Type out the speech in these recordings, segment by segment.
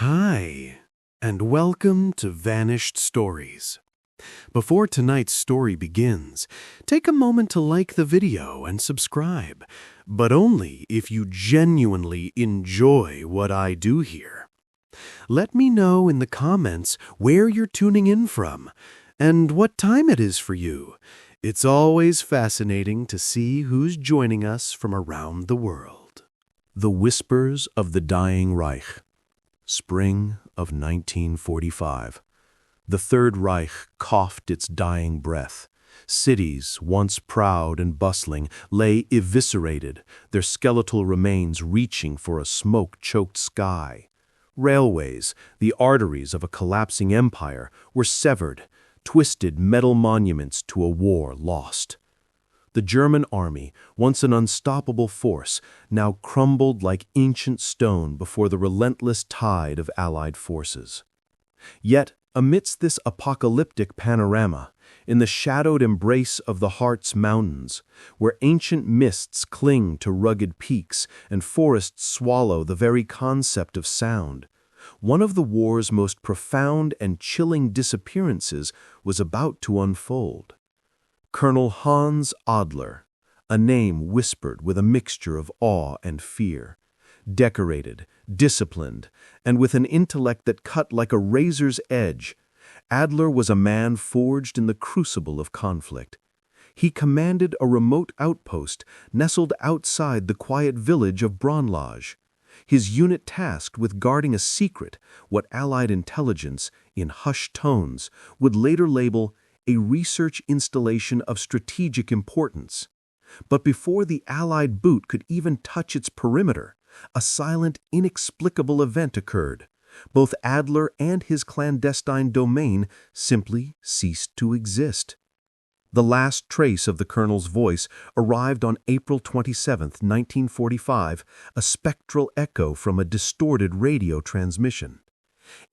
Hi, and welcome to Vanished Stories. Before tonight's story begins, take a moment to like the video and subscribe, but only if you genuinely enjoy what I do here. Let me know in the comments where you're tuning in from and what time it is for you. It's always fascinating to see who's joining us from around the world. The Whispers of the Dying Reich. Spring of 1945. The Third Reich coughed its dying breath. Cities, once proud and bustling, lay eviscerated, their skeletal remains reaching for a smoke-choked sky. Railways, the arteries of a collapsing empire, were severed, twisted metal monuments to a war lost. The German army, once an unstoppable force, now crumbled like ancient stone before the relentless tide of Allied forces. Yet, amidst this apocalyptic panorama, in the shadowed embrace of the Harz Mountains, where ancient mists cling to rugged peaks and forests swallow the very concept of sound, one of the war's most profound and chilling disappearances was about to unfold. Colonel Hans Adler, a name whispered with a mixture of awe and fear. Decorated, disciplined, and with an intellect that cut like a razor's edge, Adler was a man forged in the crucible of conflict. He commanded a remote outpost nestled outside the quiet village of Braunlage. His unit tasked with guarding a secret, what Allied intelligence, in hushed tones, would later label a research installation of strategic importance. But before the Allied boot could even touch its perimeter, a silent, inexplicable event occurred. Both Adler and his clandestine domain simply ceased to exist. The last trace of the colonel's voice arrived on April 27, 1945, a spectral echo from a distorted radio transmission.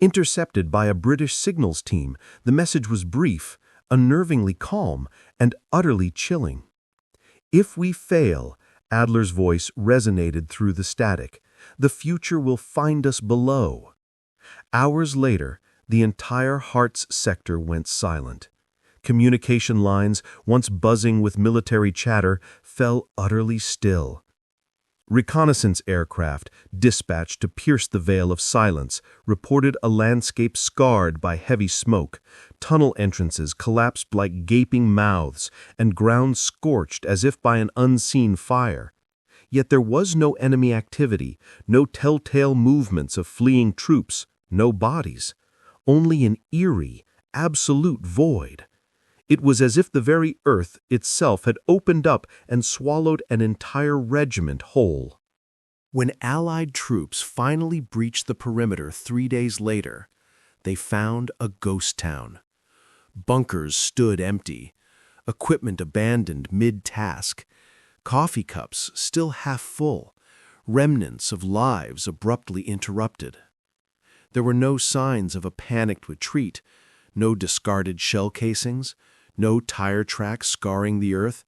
Intercepted by a British signals team, the message was brief, unnervingly calm, and utterly chilling. "If we fail," Adler's voice resonated through the static, "the future will find us below." Hours later, the entire Harz sector went silent. Communication lines, once buzzing with military chatter, fell utterly still. Reconnaissance aircraft, dispatched to pierce the veil of silence, reported a landscape scarred by heavy smoke, tunnel entrances collapsed like gaping mouths, and ground scorched as if by an unseen fire. Yet there was no enemy activity, no telltale movements of fleeing troops, no bodies, only an eerie, absolute void. It was as if the very earth itself had opened up and swallowed an entire regiment whole. When Allied troops finally breached the perimeter 3 days later, they found a ghost town. Bunkers stood empty, equipment abandoned mid-task, coffee cups still half full, remnants of lives abruptly interrupted. There were no signs of a panicked retreat, no discarded shell casings, no tire tracks scarring the earth,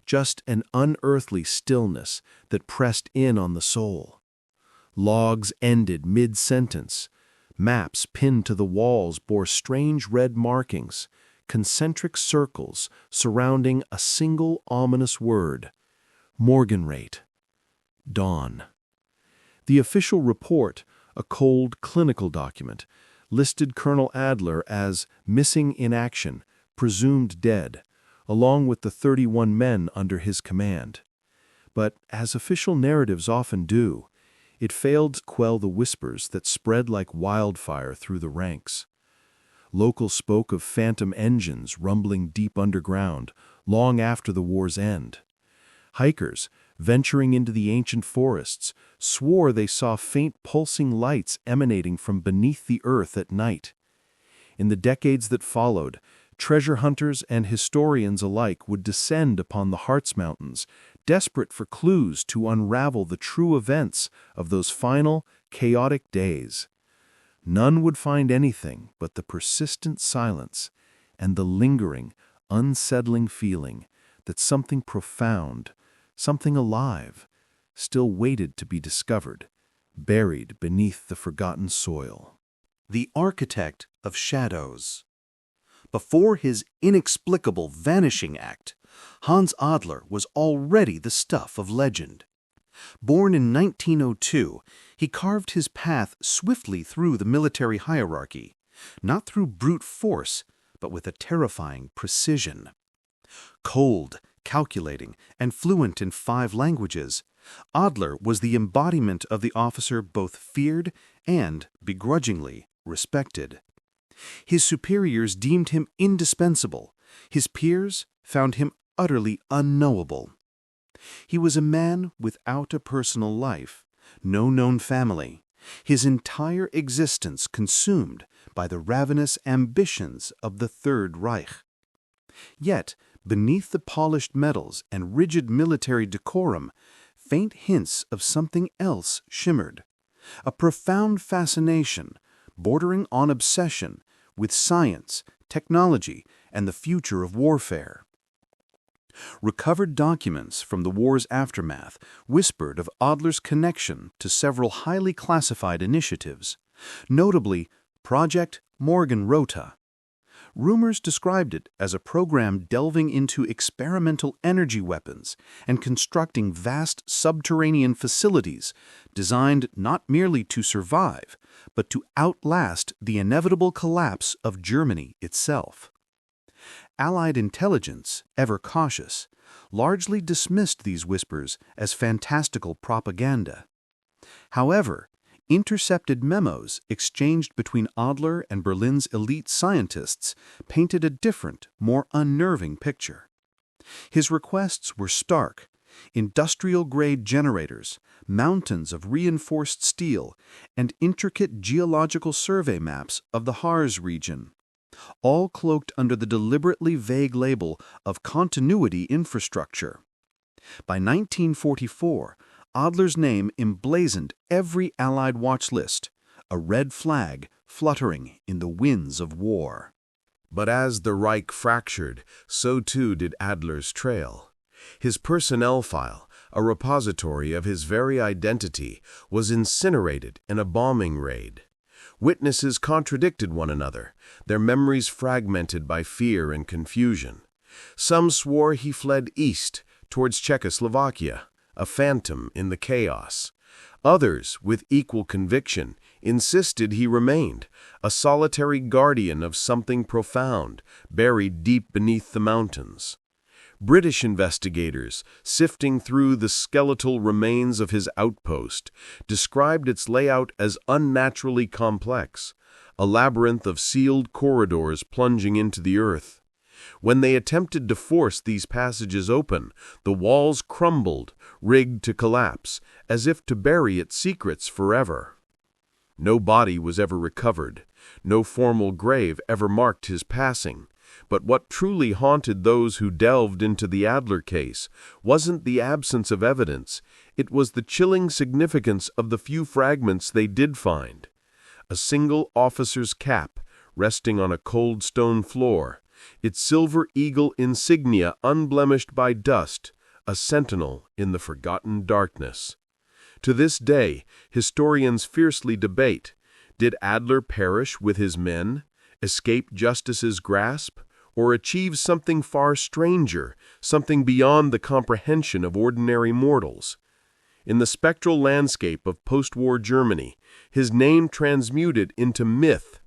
just an unearthly stillness that pressed in on the soul. Logs ended mid-sentence. Maps pinned to the walls bore strange red markings, concentric circles surrounding a single ominous word: Morgenrate. Dawn. The official report, a cold clinical document, listed Colonel Adler as missing in action, presumed dead, along with the 31 men under his command. But, as official narratives often do, it failed to quell the whispers that spread like wildfire through the ranks. Locals spoke of phantom engines rumbling deep underground, long after the war's end. Hikers, venturing into the ancient forests, swore they saw faint pulsing lights emanating from beneath the earth at night. In the decades that followed, treasure hunters and historians alike would descend upon the Harz Mountains, desperate for clues to unravel the true events of those final, chaotic days. None would find anything but the persistent silence and the lingering, unsettling feeling that something profound, something alive, still waited to be discovered buried beneath the forgotten soil. The architect of shadows. Before his inexplicable vanishing act, Hans Adler was already the stuff of legend. Born in 1902, he carved his path swiftly through the military hierarchy, not through brute force, but with a terrifying precision. Cold, calculating, and fluent in 5 languages, Adler was the embodiment of the officer both feared and, begrudgingly, respected. His superiors deemed him indispensable. His peers found him utterly unknowable. He was a man without a personal life, no known family, his entire existence consumed by the ravenous ambitions of the Third Reich. Yet, beneath the polished metals and rigid military decorum, faint hints of something else shimmered, a profound fascination, bordering on obsession, with science, technology, and the future of warfare. Recovered documents from the war's aftermath whispered of Adler's connection to several highly classified initiatives, notably Project Morgenröte. Rumors described it as a program delving into experimental energy weapons and constructing vast subterranean facilities designed not merely to survive, but to outlast the inevitable collapse of Germany itself. Allied intelligence, ever cautious, largely dismissed these whispers as fantastical propaganda. However, intercepted memos exchanged between Adler and Berlin's elite scientists painted a different, more unnerving picture. His requests were stark: industrial-grade generators, mountains of reinforced steel, and intricate geological survey maps of the Harz region, all cloaked under the deliberately vague label of continuity infrastructure. By 1944, Adler's name emblazoned every Allied watch list, a red flag fluttering in the winds of war. But as the Reich fractured, so too did Adler's trail. His personnel file, a repository of his very identity, was incinerated in a bombing raid. Witnesses contradicted one another, their memories fragmented by fear and confusion. Some swore he fled east, towards Czechoslovakia, a phantom in the chaos. Others, with equal conviction, insisted he remained, a solitary guardian of something profound, buried deep beneath the mountains. British investigators, sifting through the skeletal remains of his outpost, described its layout as unnaturally complex, a labyrinth of sealed corridors plunging into the earth. When they attempted to force these passages open, the walls crumbled, rigged to collapse, as if to bury its secrets forever. No body was ever recovered, no formal grave ever marked his passing. But what truly haunted those who delved into the Adler case wasn't the absence of evidence, it was the chilling significance of the few fragments they did find. A single officer's cap, resting on a cold stone floor, its silver eagle insignia unblemished by dust, a sentinel in the forgotten darkness. To this day, historians fiercely debate: did Adler perish with his men, escape justice's grasp, or achieve something far stranger, something beyond the comprehension of ordinary mortals? In the spectral landscape of post-war Germany, his name transmuted into myth,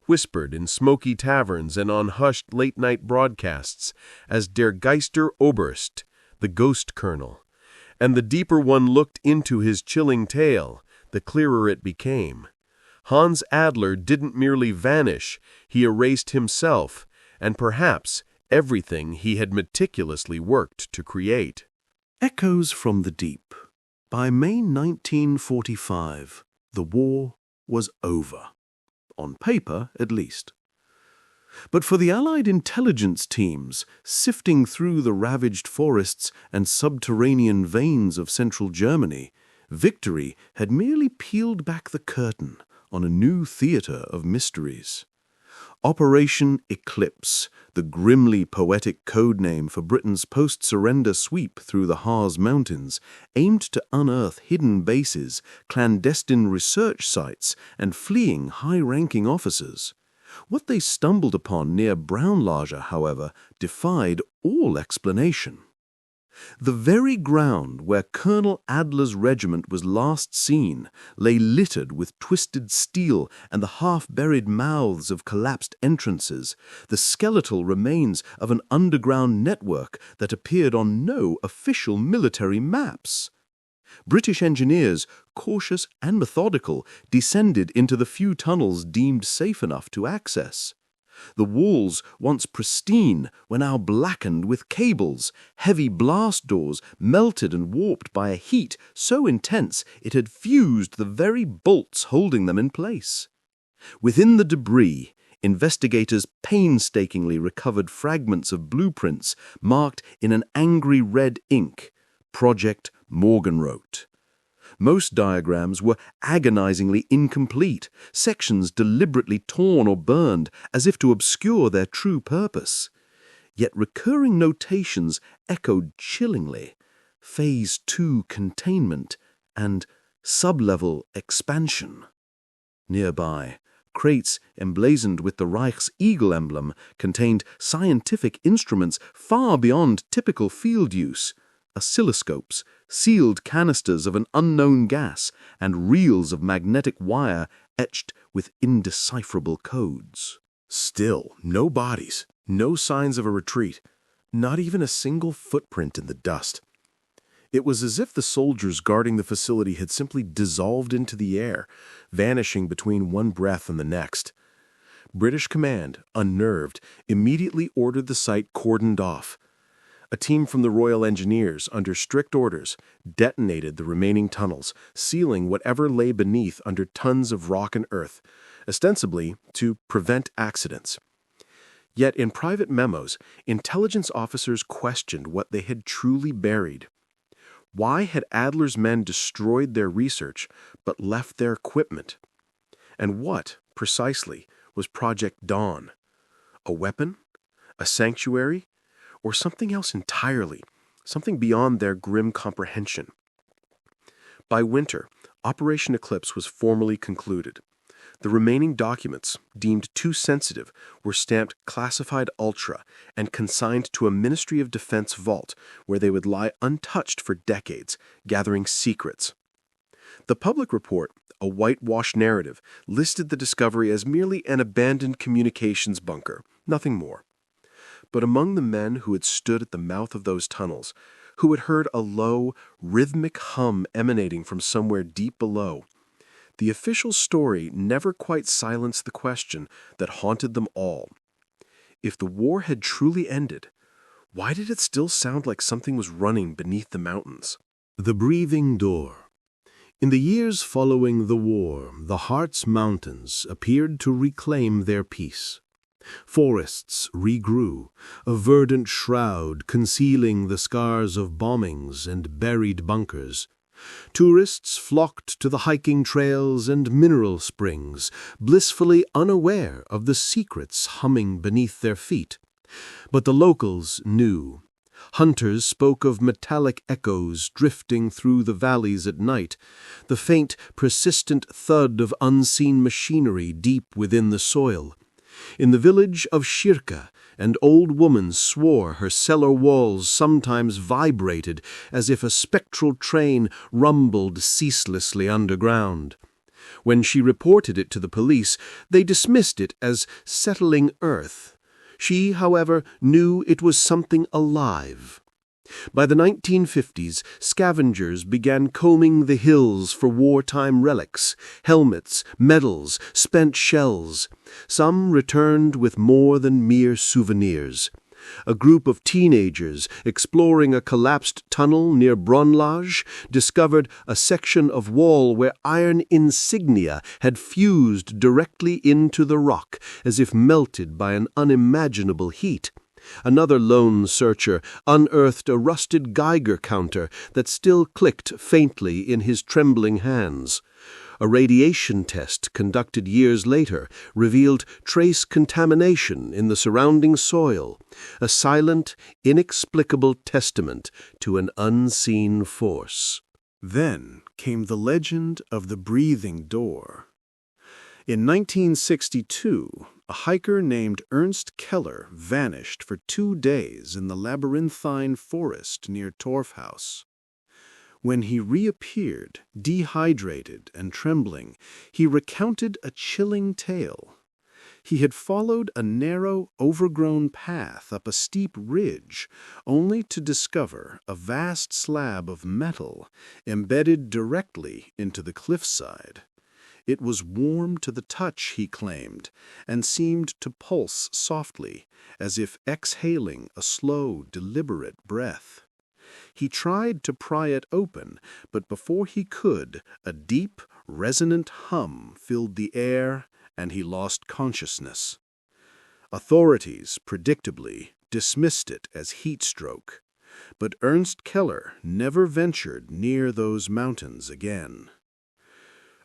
whispered in smoky taverns and on hushed late-night broadcasts as Der Geister Oberst, the ghost colonel. And the deeper one looked into his chilling tale, the clearer it became. Hans Adler didn't merely vanish, he erased himself, and perhaps everything he had meticulously worked to create. Echoes from the Deep. By May 1945, the war was over. On paper, at least. But for the Allied intelligence teams sifting through the ravaged forests and subterranean veins of central Germany, victory had merely peeled back the curtain on a new theater of mysteries. Operation Eclipse, the grimly poetic code name for Britain's post-surrender sweep through the Harz Mountains, aimed to unearth hidden bases, clandestine research sites, and fleeing high-ranking officers. What they stumbled upon near Braunlage, however, defied all explanation. The very ground where Colonel Adler's regiment was last seen lay littered with twisted steel and the half-buried mouths of collapsed entrances, the skeletal remains of an underground network that appeared on no official military maps. British engineers, cautious and methodical, descended into the few tunnels deemed safe enough to access. The walls, once pristine, were now blackened with cables, heavy blast doors melted and warped by a heat so intense it had fused the very bolts holding them in place. Within the debris, investigators painstakingly recovered fragments of blueprints marked in an angry red ink, Project Morgenrot. Most diagrams were agonizingly incomplete, sections deliberately torn or burned as if to obscure their true purpose. Yet recurring notations echoed chillingly: Phase 2 containment and sublevel expansion. Nearby, crates emblazoned with the Reich's eagle emblem contained scientific instruments far beyond typical field use: oscilloscopes, sealed canisters of an unknown gas, and reels of magnetic wire etched with indecipherable codes. Still, no bodies, no signs of a retreat, not even a single footprint in the dust. It was as if the soldiers guarding the facility had simply dissolved into the air, vanishing between one breath and the next. British command, unnerved, immediately ordered the site cordoned off. A team from the Royal Engineers, under strict orders, detonated the remaining tunnels, sealing whatever lay beneath under tons of rock and earth, ostensibly to prevent accidents. Yet in private memos, intelligence officers questioned what they had truly buried. Why had Adler's men destroyed their research but left their equipment? And what, precisely, was Project Dawn? A weapon? A sanctuary? Or something else entirely, something beyond their grim comprehension? By winter, Operation Eclipse was formally concluded. The remaining documents, deemed too sensitive, were stamped Classified Ultra and consigned to a Ministry of Defense vault where they would lie untouched for decades, gathering secrets. The public report, a whitewashed narrative, listed the discovery as merely an abandoned communications bunker, nothing more. But among the men who had stood at the mouth of those tunnels, who had heard a low, rhythmic hum emanating from somewhere deep below, the official story never quite silenced the question that haunted them all. If the war had truly ended, why did it still sound like something was running beneath the mountains? The breathing door. In the years following the war, the Harz Mountains appeared to reclaim their peace. Forests regrew, a verdant shroud concealing the scars of bombings and buried bunkers. Tourists flocked to the hiking trails and mineral springs, blissfully unaware of the secrets humming beneath their feet. But the locals knew. Hunters spoke of metallic echoes drifting through the valleys at night, the faint, persistent thud of unseen machinery deep within the soil. In the village of Schirke, an old woman swore her cellar walls sometimes vibrated as if a spectral train rumbled ceaselessly underground. When she reported it to the police, they dismissed it as settling earth. She, however, knew it was something alive. By the 1950s, scavengers began combing the hills for wartime relics, helmets, medals, spent shells. Some returned with more than mere souvenirs. A group of teenagers exploring a collapsed tunnel near Braunlage discovered a section of wall where iron insignia had fused directly into the rock, as if melted by an unimaginable heat. Another lone searcher unearthed a rusted Geiger counter that still clicked faintly in his trembling hands. A radiation test conducted years later revealed trace contamination in the surrounding soil, a silent, inexplicable testament to an unseen force. Then came the legend of the breathing door. In 1962, a hiker named Ernst Keller vanished for 2 days in the labyrinthine forest near Torfhaus. When he reappeared, dehydrated and trembling, he recounted a chilling tale. He had followed a narrow, overgrown path up a steep ridge, only to discover a vast slab of metal embedded directly into the cliffside. It was warm to the touch, he claimed, and seemed to pulse softly, as if exhaling a slow, deliberate breath. He tried to pry it open, but before he could, a deep, resonant hum filled the air, and he lost consciousness. Authorities, predictably, dismissed it as heat stroke, but Ernst Keller never ventured near those mountains again.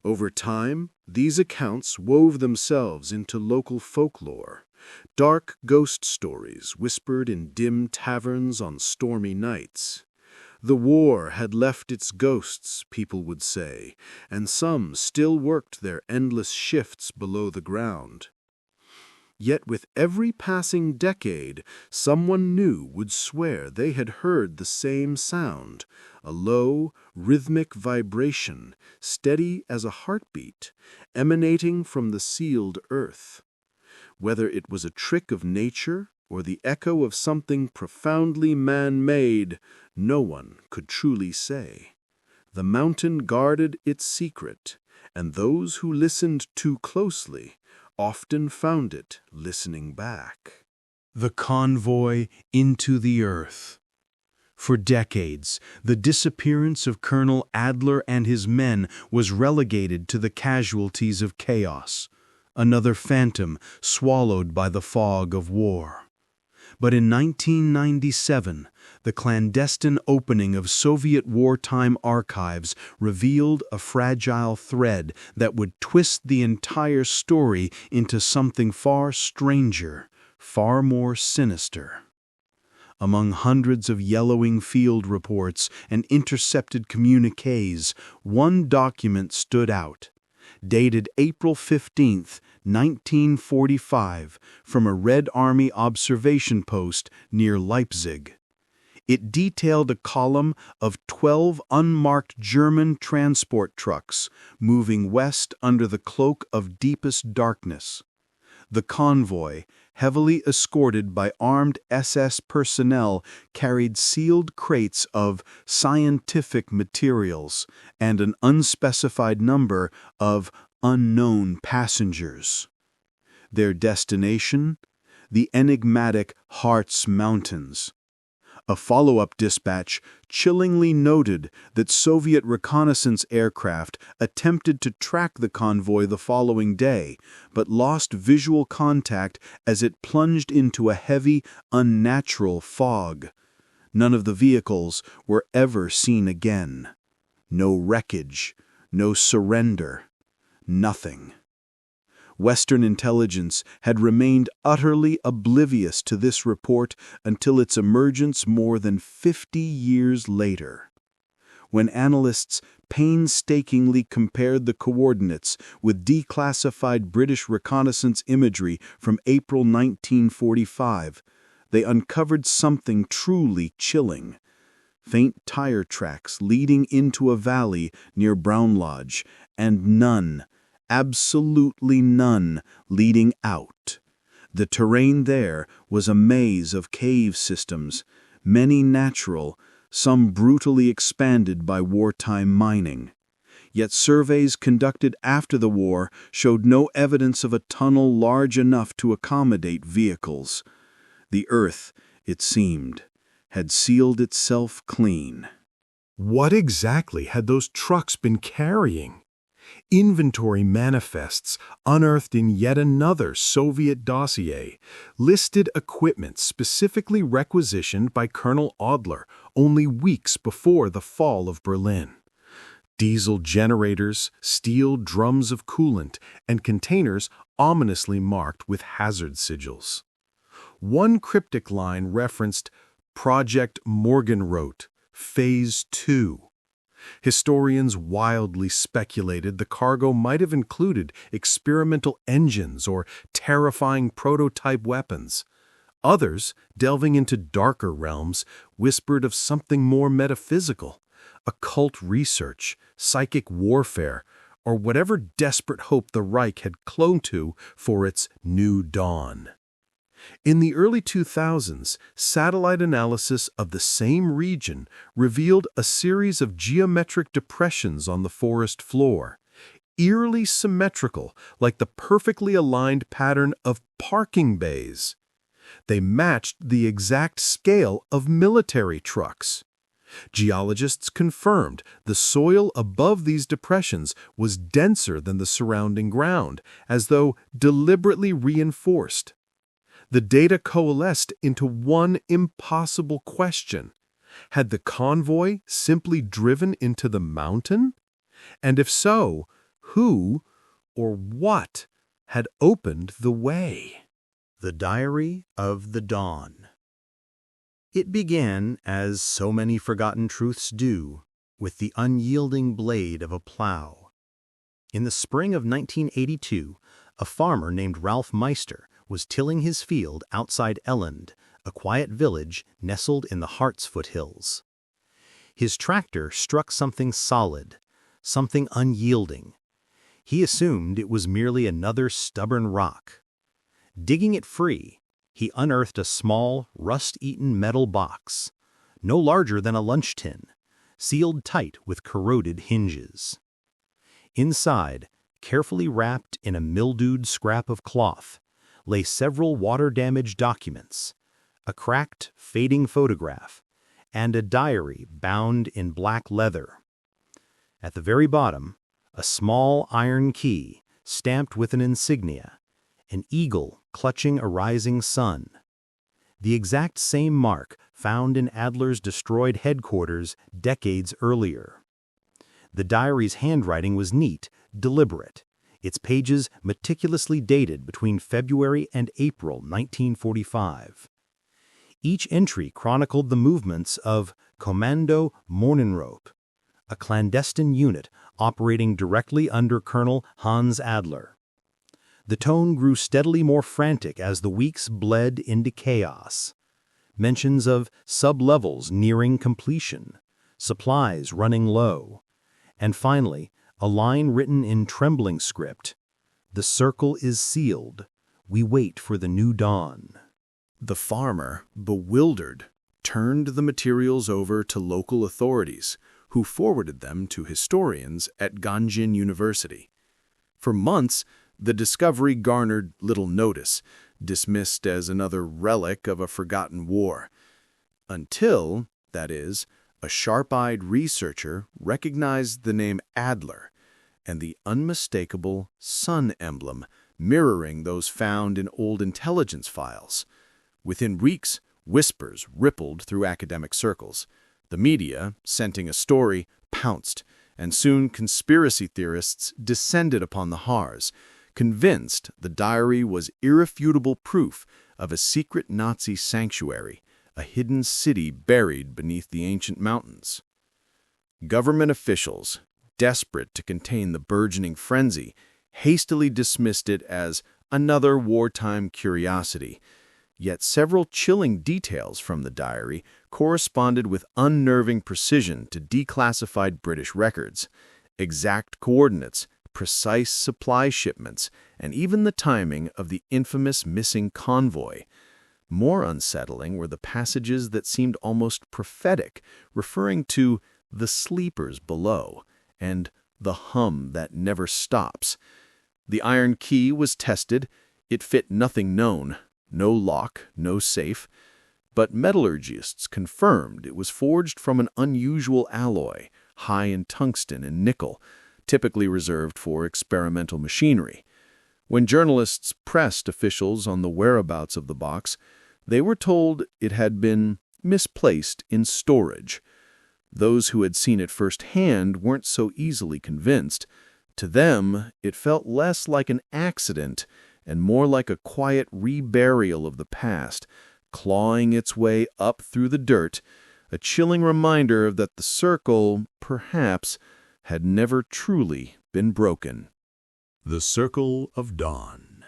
Over time, these accounts wove themselves into local folklore, dark ghost stories whispered in dim taverns on stormy nights. The war had left its ghosts, people would say, and some still worked their endless shifts below the ground. Yet with every passing decade, someone new would swear they had heard the same sound, a low, rhythmic vibration, steady as a heartbeat, emanating from the sealed earth. Whether it was a trick of nature or the echo of something profoundly man-made, no one could truly say. The mountain guarded its secret, and those who listened too closely often found it listening back. The convoy into the earth. For decades, the disappearance of Colonel Adler and his men was relegated to the casualties of chaos, another phantom swallowed by the fog of war. But in 1997, the clandestine opening of Soviet wartime archives revealed a fragile thread that would twist the entire story into something far stranger, far more sinister. Among hundreds of yellowing field reports and intercepted communiques, one document stood out, dated April 15, 1945, from a Red Army observation post near Leipzig. It detailed a column of 12 unmarked German transport trucks moving west under the cloak of deepest darkness. The convoy, heavily escorted by armed SS personnel, carried sealed crates of scientific materials and an unspecified number of unknown passengers. Their destination? The enigmatic Harz Mountains. A follow-up dispatch chillingly noted that Soviet reconnaissance aircraft attempted to track the convoy the following day, but lost visual contact as it plunged into a heavy, unnatural fog. None of the vehicles were ever seen again. No wreckage, no surrender, nothing. Western intelligence had remained utterly oblivious to this report until its emergence more than 50 years later. When analysts painstakingly compared the coordinates with declassified British reconnaissance imagery from April 1945, they uncovered something truly chilling. Faint tire tracks leading into a valley near Brown Lodge, and none, absolutely none, leading out. The terrain there was a maze of cave systems, many natural, some brutally expanded by wartime mining. Yet surveys conducted after the war showed no evidence of a tunnel large enough to accommodate vehicles. The earth, it seemed, had sealed itself clean. What exactly had those trucks been carrying? Inventory manifests, unearthed in yet another Soviet dossier, listed equipment specifically requisitioned by Colonel Adler only weeks before the fall of Berlin. Diesel generators, steel drums of coolant, and containers ominously marked with hazard sigils. One cryptic line referenced Project Morgenrot, Phase 2. Historians wildly speculated the cargo might have included experimental engines or terrifying prototype weapons. Others, delving into darker realms, whispered of something more metaphysical, occult research, psychic warfare, or whatever desperate hope the Reich had clung to for its new dawn. In the early 2000s, satellite analysis of the same region revealed a series of geometric depressions on the forest floor, eerily symmetrical, like the perfectly aligned pattern of parking bays. They matched the exact scale of military trucks. Geologists confirmed the soil above these depressions was denser than the surrounding ground, as though deliberately reinforced. The data coalesced into one impossible question. Had the convoy simply driven into the mountain? And if so, who or what had opened the way? The Diary of the Dawn. It began, as so many forgotten truths do, with the unyielding blade of a plow. In the spring of 1982, a farmer named Ralph Meister was tilling his field outside Elland, a quiet village nestled in the Harz foothills. His tractor struck something solid, something unyielding. He assumed it was merely another stubborn rock. Digging it free, he unearthed a small, rust-eaten metal box, no larger than a lunch tin, sealed tight with corroded hinges. Inside, carefully wrapped in a mildewed scrap of cloth, lay several water-damaged documents, a cracked, fading photograph, and a diary bound in black leather. At the very bottom, a small iron key stamped with an insignia, an eagle clutching a rising sun. The exact same mark found in Adler's destroyed headquarters decades earlier. The diary's handwriting was neat, deliberate, its pages meticulously dated between February and April 1945. Each entry chronicled the movements of Kommando Morgenrot, a clandestine unit operating directly under Colonel Hans Adler. The tone grew steadily more frantic as the weeks bled into chaos. Mentions of sub-levels nearing completion, supplies running low, and finally, a line written in trembling script: "The circle is sealed. We wait for the new dawn." The farmer, bewildered, turned the materials over to local authorities, who forwarded them to historians at Ganjin University. For months, the discovery garnered little notice, dismissed as another relic of a forgotten war. Until, that is, a sharp-eyed researcher recognized the name Adler and the unmistakable sun emblem mirroring those found in old intelligence files. Within weeks, whispers rippled through academic circles. The media, scenting a story, pounced, and soon conspiracy theorists descended upon the Harz, convinced the diary was irrefutable proof of a secret Nazi sanctuary, a hidden city buried beneath the ancient mountains. Government officials, desperate to contain the burgeoning frenzy, hastily dismissed it as another wartime curiosity. Yet several chilling details from the diary corresponded with unnerving precision to declassified British records. Exact coordinates, precise supply shipments, and even the timing of the infamous missing convoy. More unsettling were the passages that seemed almost prophetic, referring to the sleepers below and the hum that never stops. The iron key was tested. It fit nothing known, no lock, no safe. But metallurgists confirmed it was forged from an unusual alloy, high in tungsten and nickel, typically reserved for experimental machinery. When journalists pressed officials on the whereabouts of the box, they were told it had been misplaced in storage. Those who had seen it firsthand weren't so easily convinced. To them, it felt less like an accident and more like a quiet reburial of the past, clawing its way up through the dirt, a chilling reminder that the circle, perhaps, had never truly been broken. The Circle of Dawn.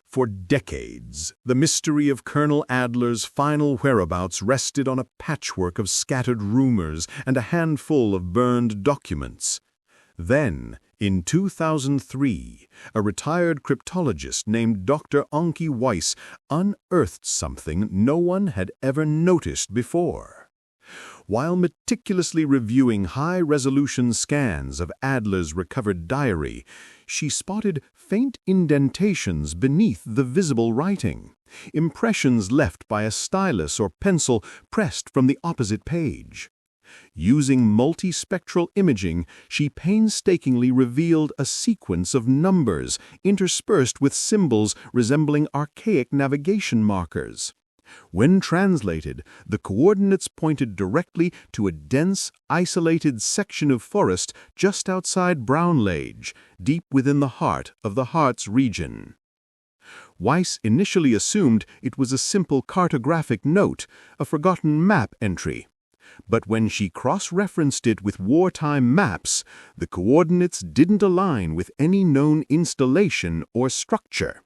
For decades, the mystery of Colonel Adler's final whereabouts rested on a patchwork of scattered rumors and a handful of burned documents. Then, in 2003, a retired cryptologist named Dr. Anki Weiss unearthed something no one had ever noticed before. While meticulously reviewing high-resolution scans of Adler's recovered diary, she spotted faint indentations beneath the visible writing, impressions left by a stylus or pencil pressed from the opposite page. Using multispectral imaging, she painstakingly revealed a sequence of numbers interspersed with symbols resembling archaic navigation markers. When translated, the coordinates pointed directly to a dense, isolated section of forest just outside Braunlage, deep within the heart of the Harz region. Weiss initially assumed it was a simple cartographic note, a forgotten map entry. But when she cross-referenced it with wartime maps, the coordinates didn't align with any known installation or structure.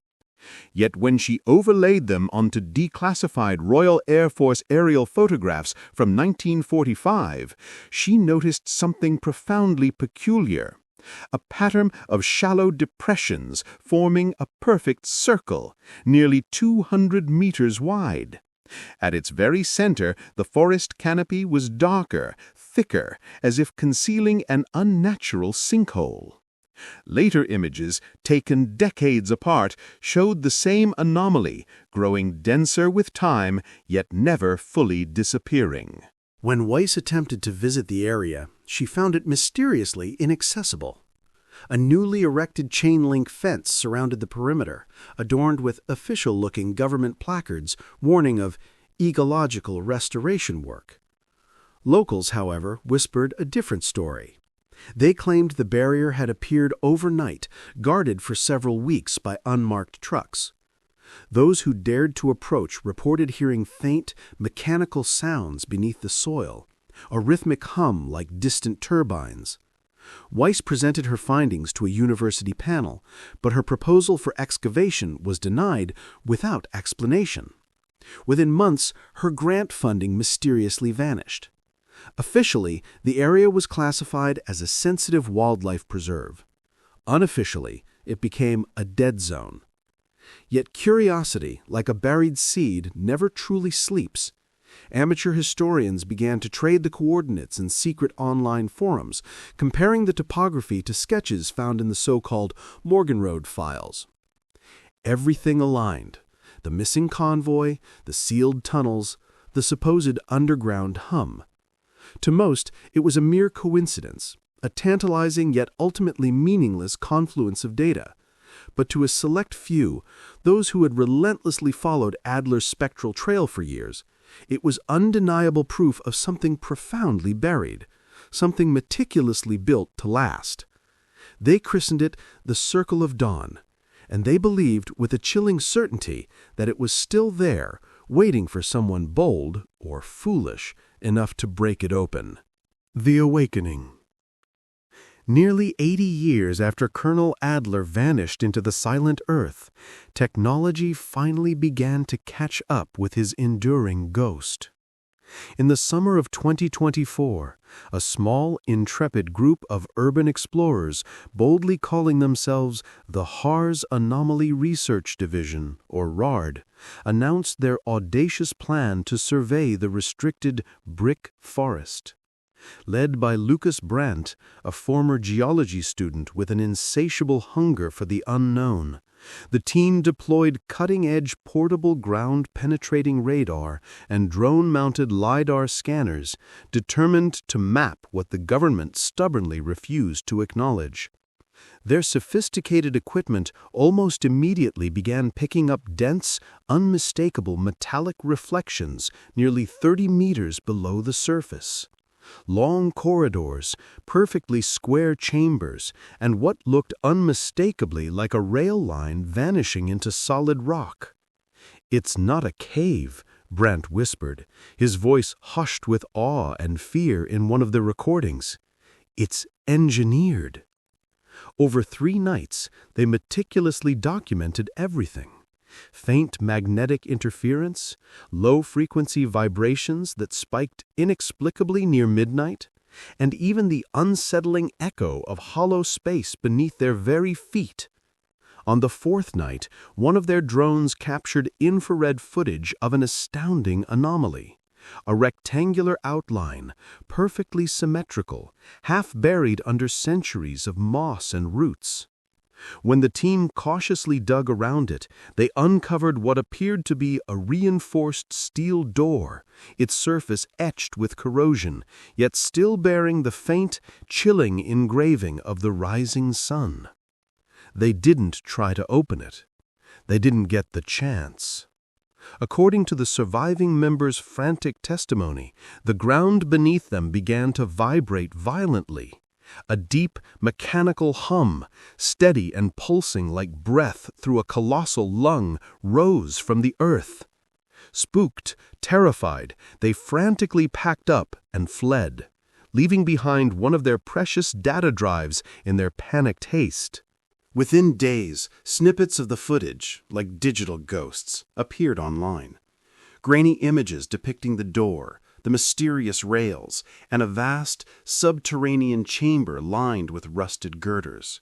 Yet when she overlaid them onto declassified Royal Air Force aerial photographs from 1945, she noticed something profoundly peculiar. A pattern of shallow depressions forming a perfect circle, nearly 200 meters wide. At its very center, the forest canopy was darker, thicker, as if concealing an unnatural sinkhole. Later images, taken decades apart, showed the same anomaly, growing denser with time, yet never fully disappearing. When Weiss attempted to visit the area, she found it mysteriously inaccessible. A newly erected chain-link fence surrounded the perimeter, adorned with official-looking government placards warning of ecological restoration work. Locals, however, whispered a different story. They claimed the barrier had appeared overnight, guarded for several weeks by unmarked trucks. Those who dared to approach reported hearing faint, mechanical sounds beneath the soil, a rhythmic hum like distant turbines. Weiss presented her findings to a university panel, but her proposal for excavation was denied without explanation. Within months, her grant funding mysteriously vanished. Officially, the area was classified as a sensitive wildlife preserve. Unofficially, it became a dead zone. Yet curiosity, like a buried seed, never truly sleeps. Amateur historians began to trade the coordinates in secret online forums, comparing the topography to sketches found in the so-called Morgenroad files. Everything aligned: the missing convoy, the sealed tunnels, the supposed underground hum. To most, it was a mere coincidence, a tantalizing yet ultimately meaningless confluence of data. But to a select few, those who had relentlessly followed Adler's spectral trail for years, it was undeniable proof of something profoundly buried, something meticulously built to last. They christened it the Circle of Dawn, and they believed with a chilling certainty that it was still there, waiting for someone bold or foolish enough to break it open. The Awakening. Nearly 80 years after Colonel Adler vanished into the silent earth, technology finally began to catch up with his enduring ghost. In the summer of 2024, a small, intrepid group of urban explorers, boldly calling themselves the Harz Anomaly Research Division, or RARD, announced their audacious plan to survey the restricted Brick Forest. Led by Lucas Brandt, a former geology student with an insatiable hunger for the unknown, the team deployed cutting-edge portable ground-penetrating radar and drone-mounted LiDAR scanners, determined to map what the government stubbornly refused to acknowledge. Their sophisticated equipment almost immediately began picking up dense, unmistakable metallic reflections nearly 30 meters below the surface. Long corridors, perfectly square chambers, and what looked unmistakably like a rail line vanishing into solid rock. "It's not a cave," Brent whispered, his voice hushed with awe and fear in one of the recordings. "It's engineered." Over 3 nights, they meticulously documented everything. Faint magnetic interference, low-frequency vibrations that spiked inexplicably near midnight, and even the unsettling echo of hollow space beneath their very feet. On the 4th night, one of their drones captured infrared footage of an astounding anomaly. A rectangular outline, perfectly symmetrical, half buried under centuries of moss and roots. When the team cautiously dug around it, they uncovered what appeared to be a reinforced steel door, its surface etched with corrosion, yet still bearing the faint, chilling engraving of the rising sun. They didn't try to open it. They didn't get the chance. According to the surviving members' frantic testimony, the ground beneath them began to vibrate violently. A deep, mechanical hum, steady and pulsing like breath through a colossal lung, rose from the earth. Spooked, terrified, they frantically packed up and fled, leaving behind one of their precious data drives in their panicked haste. Within days, snippets of the footage, like digital ghosts, appeared online. Grainy images depicting the door, the mysterious rails, and a vast, subterranean chamber lined with rusted girders.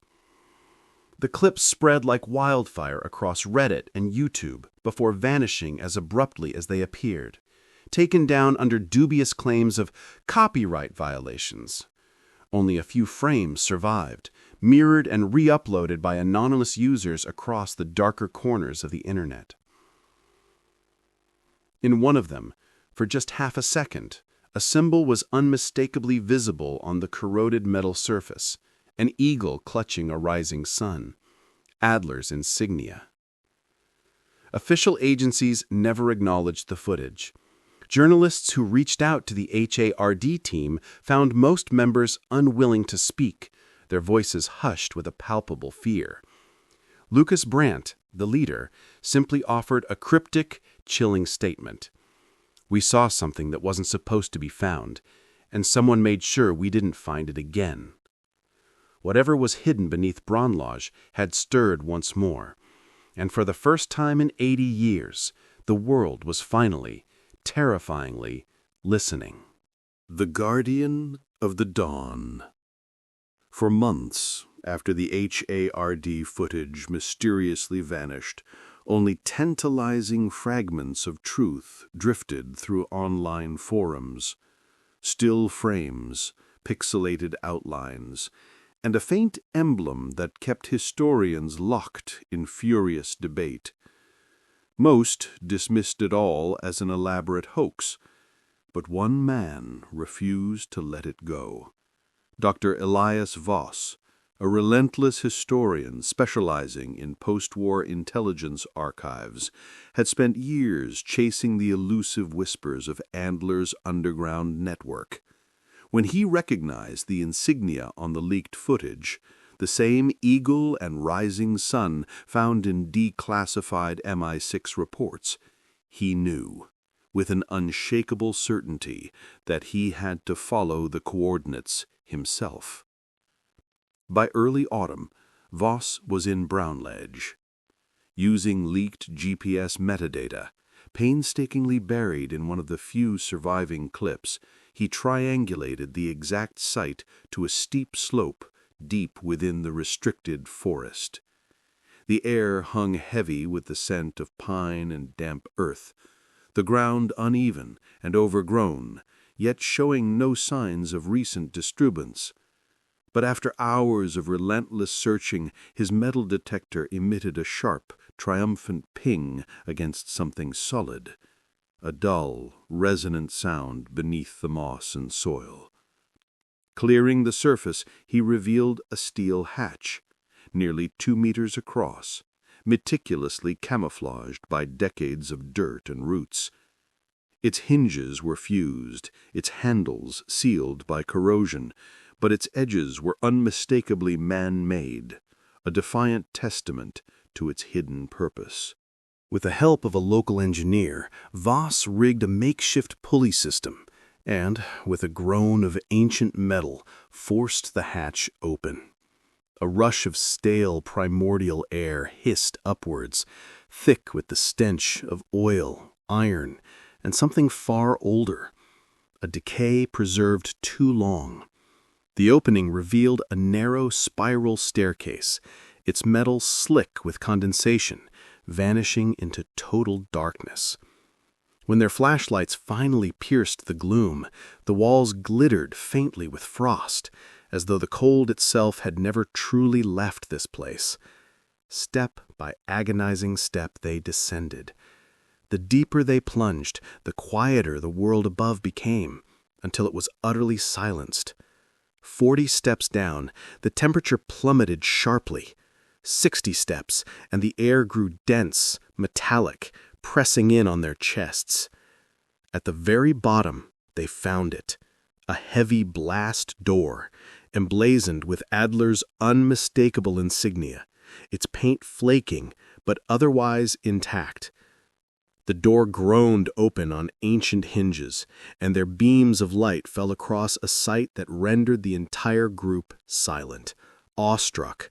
The clips spread like wildfire across Reddit and YouTube before vanishing as abruptly as they appeared, taken down under dubious claims of copyright violations. Only a few frames survived, mirrored and re-uploaded by anonymous users across the darker corners of the internet. In one of them, for just half a second, a symbol was unmistakably visible on the corroded metal surface, an eagle clutching a rising sun, Adler's insignia. Official agencies never acknowledged the footage. Journalists who reached out to the HARD team found most members unwilling to speak, their voices hushed with a palpable fear. Lucas Brandt, the leader, simply offered a cryptic, chilling statement. "We saw something that wasn't supposed to be found, and someone made sure we didn't find it again." Whatever was hidden beneath Braunlage had stirred once more, and for the first time in 80 years, the world was finally, terrifyingly, listening. The Guardian of the Dawn. For months after the HARD footage mysteriously vanished, only tantalizing fragments of truth drifted through online forums. Still frames, pixelated outlines, and a faint emblem that kept historians locked in furious debate. Most dismissed it all as an elaborate hoax, but one man refused to let it go. Dr. Elias Voss, a relentless historian specializing in post-war intelligence archives, had spent years chasing the elusive whispers of Adler's underground network. When he recognized the insignia on the leaked footage, the same eagle and rising sun found in declassified MI6 reports, he knew, with an unshakable certainty, that he had to follow the coordinates himself. By early autumn, Voss was in Braunlage. Using leaked GPS metadata, painstakingly buried in one of the few surviving clips, he triangulated the exact site to a steep slope deep within the restricted forest. The air hung heavy with the scent of pine and damp earth, the ground uneven and overgrown, yet showing no signs of recent disturbance. But after hours of relentless searching, his metal detector emitted a sharp, triumphant ping against something solid, a dull, resonant sound beneath the moss and soil. Clearing the surface, he revealed a steel hatch, nearly 2 meters across, meticulously camouflaged by decades of dirt and roots. Its hinges were fused, its handles sealed by corrosion, but its edges were unmistakably man-made, a defiant testament to its hidden purpose. With the help of a local engineer, Voss rigged a makeshift pulley system and, with a groan of ancient metal, forced the hatch open. A rush of stale primordial air hissed upwards, thick with the stench of oil, iron, and something far older, a decay preserved too long. The opening revealed a narrow spiral staircase, its metal slick with condensation, vanishing into total darkness. When their flashlights finally pierced the gloom, the walls glittered faintly with frost, as though the cold itself had never truly left this place. Step by agonizing step they descended. The deeper they plunged, the quieter the world above became, until it was utterly silenced. 40 steps down, the temperature plummeted sharply. 60 steps, and the air grew dense, metallic, pressing in on their chests. At the very bottom, they found it, a heavy blast door, emblazoned with Adler's unmistakable insignia, its paint flaking, but otherwise intact. The door groaned open on ancient hinges, and their beams of light fell across a sight that rendered the entire group silent, awestruck.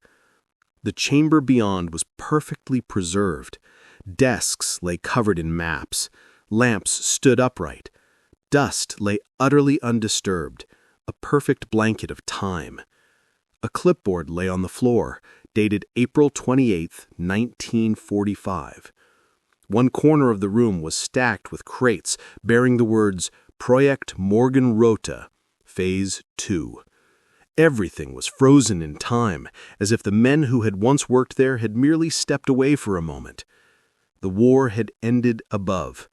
The chamber beyond was perfectly preserved. Desks lay covered in maps. Lamps stood upright. Dust lay utterly undisturbed, a perfect blanket of time. A clipboard lay on the floor, dated April 28, 1945. One corner of the room was stacked with crates bearing the words Projekt Morgenröte, Phase 2. Everything was frozen in time, as if the men who had once worked there had merely stepped away for a moment. The war had ended above.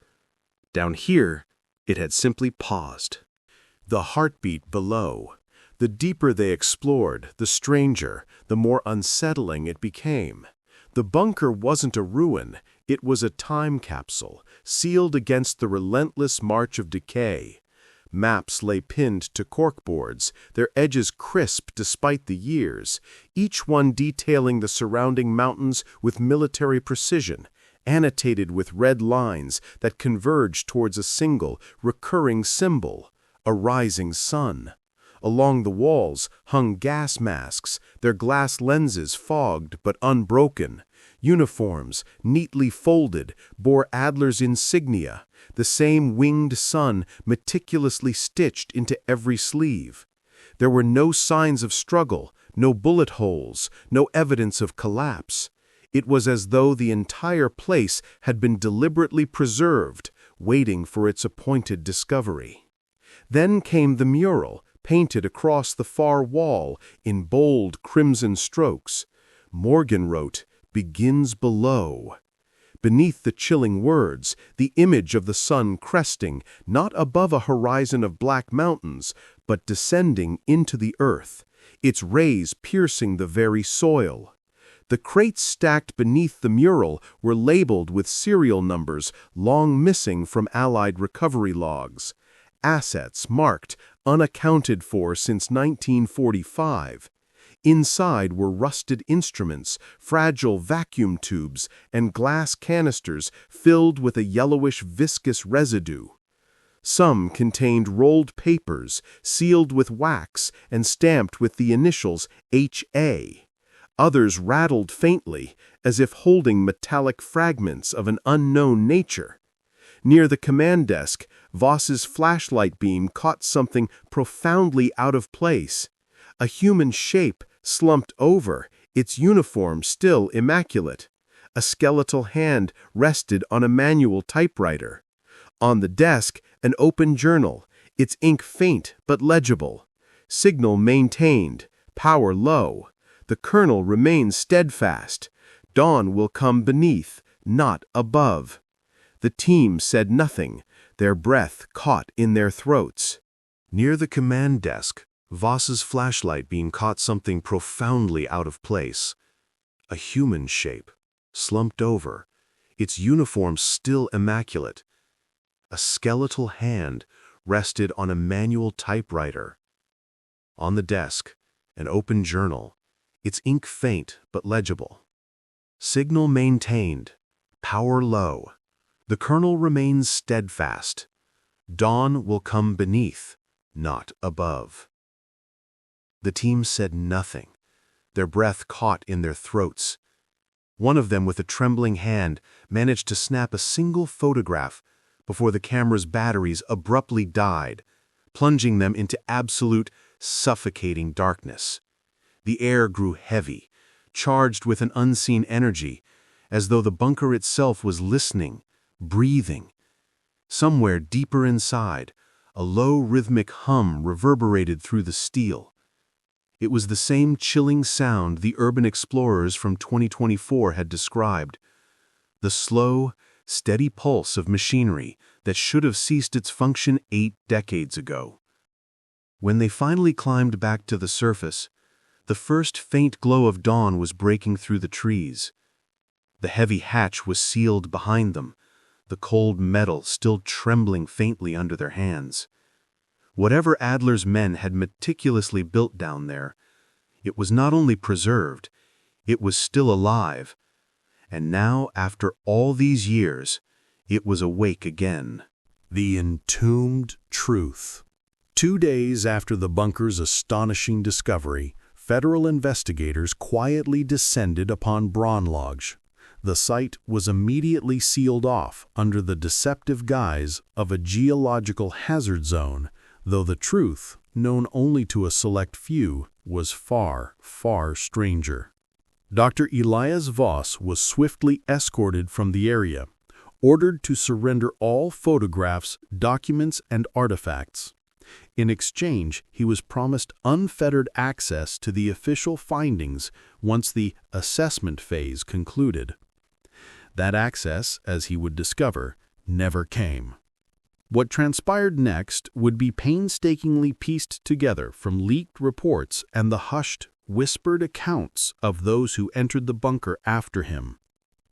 Down here, it had simply paused. The heartbeat below. The deeper they explored, the stranger, the more unsettling it became. The bunker wasn't a ruin, it was a time capsule, sealed against the relentless march of decay. Maps lay pinned to corkboards, their edges crisp despite the years, each one detailing the surrounding mountains with military precision, annotated with red lines that converged towards a single, recurring symbol, a rising sun. Along the walls hung gas masks, their glass lenses fogged but unbroken. Uniforms, neatly folded, bore Adler's insignia, the same winged sun meticulously stitched into every sleeve. There were no signs of struggle, no bullet holes, no evidence of collapse. It was as though the entire place had been deliberately preserved, waiting for its appointed discovery. Then came the mural, painted across the far wall in bold crimson strokes. Morgenröte begins below. Beneath the chilling words, the image of the sun cresting, not above a horizon of black mountains, but descending into the earth, its rays piercing the very soil. The crates stacked beneath the mural were labeled with serial numbers long missing from Allied recovery logs. Assets marked unaccounted for since 1945. Inside were rusted instruments, fragile vacuum tubes, and glass canisters filled with a yellowish viscous residue. Some contained rolled papers, sealed with wax and stamped with the initials H.A. Others rattled faintly, as if holding metallic fragments of an unknown nature. Near the command desk, Voss's flashlight beam caught something profoundly out of place. A human shape slumped over, its uniform still immaculate. A skeletal hand rested on a manual typewriter. On the desk, an open journal, its ink faint but legible. Signal maintained, power low. The colonel remains steadfast. Dawn will come beneath, not above. The team said nothing, their breath caught in their throats. Near the command desk, Voss's flashlight beam caught something profoundly out of place. a human shape, slumped over, its uniform still immaculate. A skeletal hand rested on a manual typewriter. On the desk, an open journal, its ink faint but legible. Signal maintained, power low. The colonel remains steadfast. Dawn will come beneath, not above. The team said nothing, their breath caught in their throats. One of them, with a trembling hand, managed to snap a single photograph before the camera's batteries abruptly died, plunging them into absolute, suffocating darkness. The air grew heavy, charged with an unseen energy, as though the bunker itself was listening, breathing. Somewhere deeper inside, a low rhythmic hum reverberated through the steel. It was the same chilling sound the urban explorers from 2024 had described. The slow, steady pulse of machinery that should have ceased its function 8 decades ago. When they finally climbed back to the surface, the first faint glow of dawn was breaking through the trees. The heavy hatch was sealed behind them, the cold metal still trembling faintly under their hands. Whatever Adler's men had meticulously built down there, it was not only preserved, it was still alive. And now, after all these years, it was awake again. The entombed truth. 2 days after the bunker's astonishing discovery, federal investigators quietly descended upon Braunlage. The site was immediately sealed off under the deceptive guise of a geological hazard zone, though the truth, known only to a select few, was far, far stranger. Dr. Elias Voss was swiftly escorted from the area, ordered to surrender all photographs, documents, and artifacts. In exchange, he was promised unfettered access to the official findings once the assessment phase concluded. That access, as he would discover, never came. What transpired next would be painstakingly pieced together from leaked reports and the hushed, whispered accounts of those who entered the bunker after him.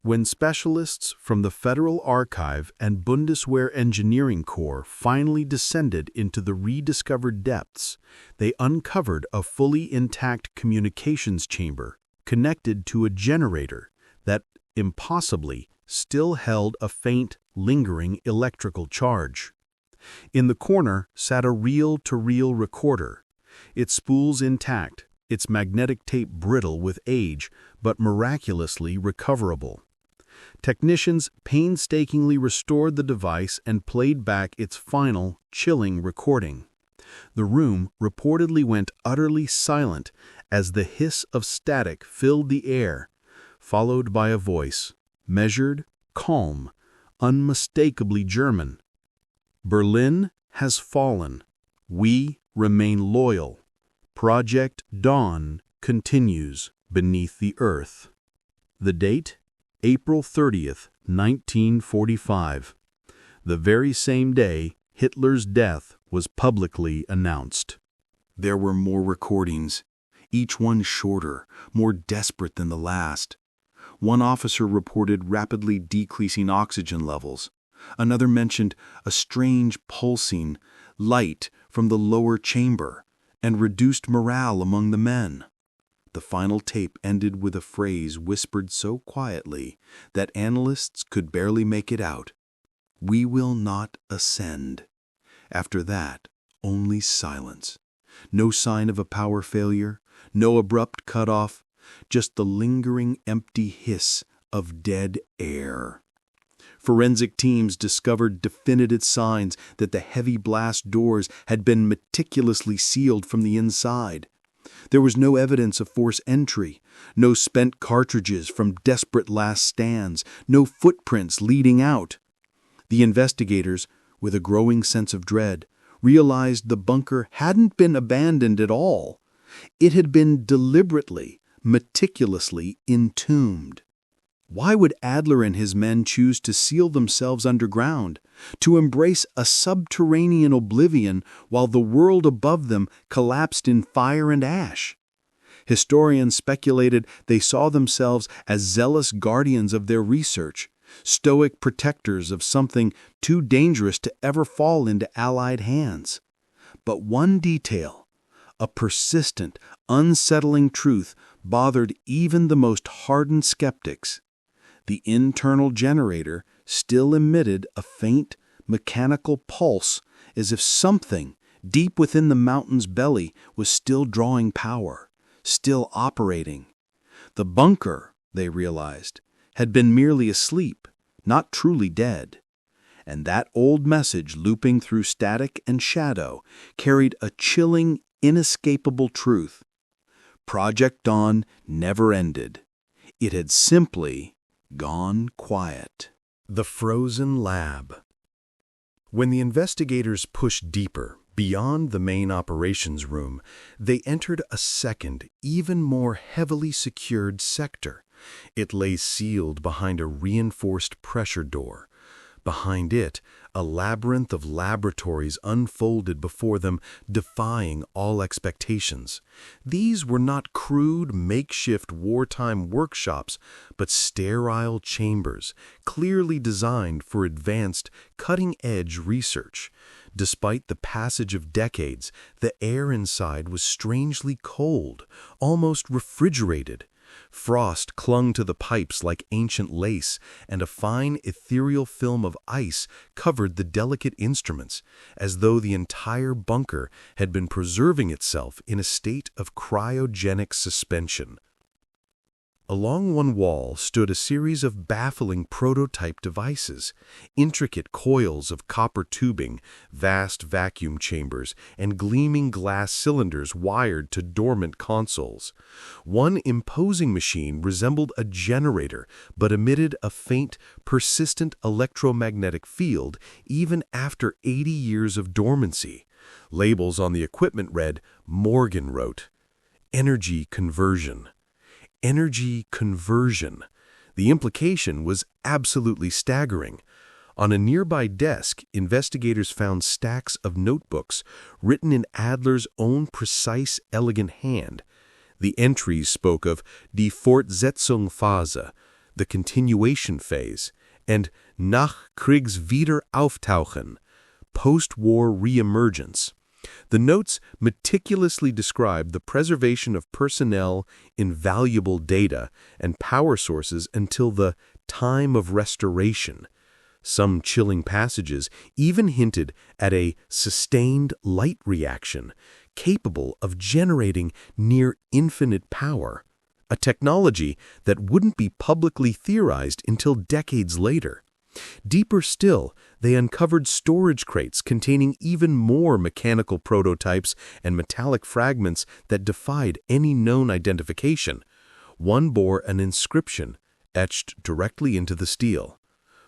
When specialists from the Federal Archive and Bundeswehr Engineering Corps finally descended into the rediscovered depths, they uncovered a fully intact communications chamber connected to a generator that, impossibly, still held a faint, lingering electrical charge. In the corner sat a reel-to-reel recorder, its spools intact, its magnetic tape brittle with age, but miraculously recoverable. Technicians painstakingly restored the device and played back its final, chilling recording. The room reportedly went utterly silent as the hiss of static filled the air, followed by a voice, measured, calm, unmistakably German. Berlin has fallen. We remain loyal. Project Dawn continues beneath the earth. The date? April 30th, 1945. The very same day Hitler's death was publicly announced. There were more recordings, each one shorter, more desperate than the last. One officer reported rapidly decreasing oxygen levels. Another mentioned a strange pulsing light from the lower chamber and reduced morale among the men. The final tape ended with a phrase whispered so quietly that analysts could barely make it out. "We will not ascend." After that, only silence. No sign of a power failure, no abrupt cutoff, just the lingering empty hiss of dead air. Forensic teams discovered definitive signs that the heavy blast doors had been meticulously sealed from the inside. There was no evidence of forced entry, no spent cartridges from desperate last stands, no footprints leading out. The investigators, with a growing sense of dread, realized the bunker hadn't been abandoned at all. It had been deliberately, meticulously entombed. Why would Adler and his men choose to seal themselves underground, to embrace a subterranean oblivion while the world above them collapsed in fire and ash? Historians speculated they saw themselves as zealous guardians of their research, stoic protectors of something too dangerous to ever fall into Allied hands. But one detail, a persistent, unsettling truth, bothered even the most hardened skeptics. The internal generator still emitted a faint, mechanical pulse, as if something deep within the mountain's belly was still drawing power, still operating. The bunker, they realized, had been merely asleep, not truly dead. And that old message looping through static and shadow carried a chilling, inescapable truth. Project Dawn never ended. It had simply gone quiet. The frozen lab. When the investigators pushed deeper, beyond the main operations room, they entered a second, even more heavily secured sector. It lay sealed behind a reinforced pressure door. Behind it, a labyrinth of laboratories unfolded before them, defying all expectations. These were not crude, makeshift wartime workshops, but sterile chambers, clearly designed for advanced, cutting-edge research. Despite the passage of decades, the air inside was strangely cold, almost refrigerated. Frost clung to the pipes like ancient lace, and a fine ethereal film of ice covered the delicate instruments, as though the entire bunker had been preserving itself in a state of cryogenic suspension. Along one wall stood a series of baffling prototype devices, intricate coils of copper tubing, vast vacuum chambers, and gleaming glass cylinders wired to dormant consoles. One imposing machine resembled a generator, but emitted a faint, persistent electromagnetic field even after 80 years of dormancy. Labels on the equipment read, Morgan wrote, "Energy conversion." Energy conversion. The implication was absolutely staggering. On a nearby desk, investigators found stacks of notebooks written in Adler's own precise, elegant hand. The entries spoke of die Fortsetzungsphase, the continuation phase, and nach Kriegswiederauftauchen, post-war reemergence. The notes meticulously described the preservation of personnel, invaluable data, and power sources until the time of restoration. Some chilling passages even hinted at a sustained light reaction capable of generating near infinite power, a technology that wouldn't be publicly theorized until decades later. Deeper still, they uncovered storage crates containing even more mechanical prototypes and metallic fragments that defied any known identification. One bore an inscription etched directly into the steel,